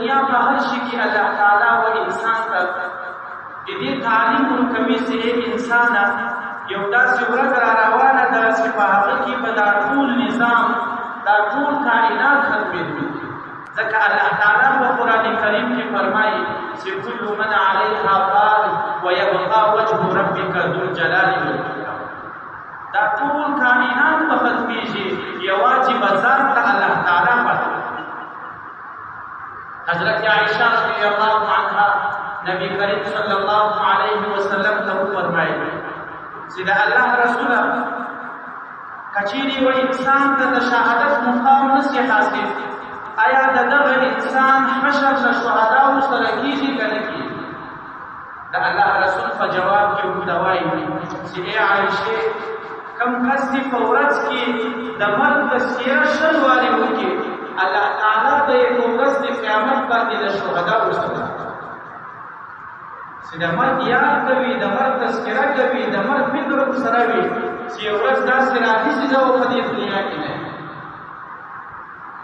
دنیا په هر شي کې الله تعالی و انسان ته د دې تعلیم ورکوي چې انسان یو داسې ورځ را روانه ده چې په هغه کې به دا ټول نظام دا ټول کائنات ختمېږي ځکه الله تعالی په قرآن کریم کې فرمایي چې کل من علیها فان ویبقى وجه ربک ذو الجلال والاکرام دا ټول کائنات به ختمېږي یوازې به ذات ته الله تعالی پاتې حضرت عائشہ رضی اللہ عنہا نبی کریم صلی اللہ علیہ وسلم ته فرمایي چې دا الله رسول کچيري و انسان ته د شهادت مقام نشي حاصل آیا دغه انسان حشر د شهدا سره کیږي کنه کیږي دا الله رسول په جواب کې وایي چې ای عائشه کم کس دی په ورځ کې د مرګ تذکره شل واري وکړي الله تعالی د یو ورځ د قیامت باندې د شهدا وسره چې د مرګ یاد کوي د مرګ تذکره کوي د مرګ فکر سره وي چې ورځ داسې راځي چې دا په دې دنیا کې نه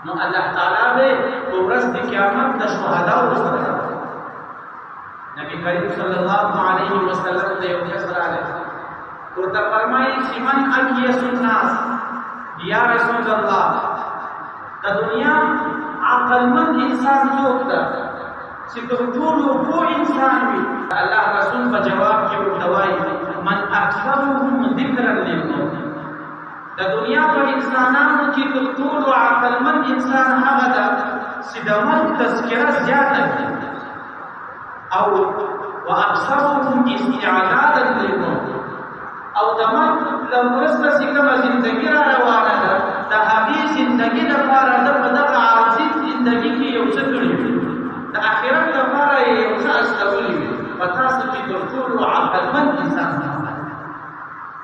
نو الله تعالی به ورځ د قیامت د شهدا وسره نبی کریم صلی الله علیه وسلم ته یو کس راغی ورته فرمایي چې من اکیس الناس یا رسول الله د دنیا عقلمند انسان څوک ده چې تر ټولو پوه انسان وي الله رسول په جواب کې ورته وایي من اکثرهم ذکرا للموت د دنیا په انسانانو کې تر ټولو عقلمند انسان هغه ده چې د مرګ تذکره زیاته کړي او واکثرهم استعدادا للموت او د مرګ له وروسته چې کومه زندګي را روانه ده د هغې زندګي لپاره ده په دغه عاجز زندګي کې یو څه کړي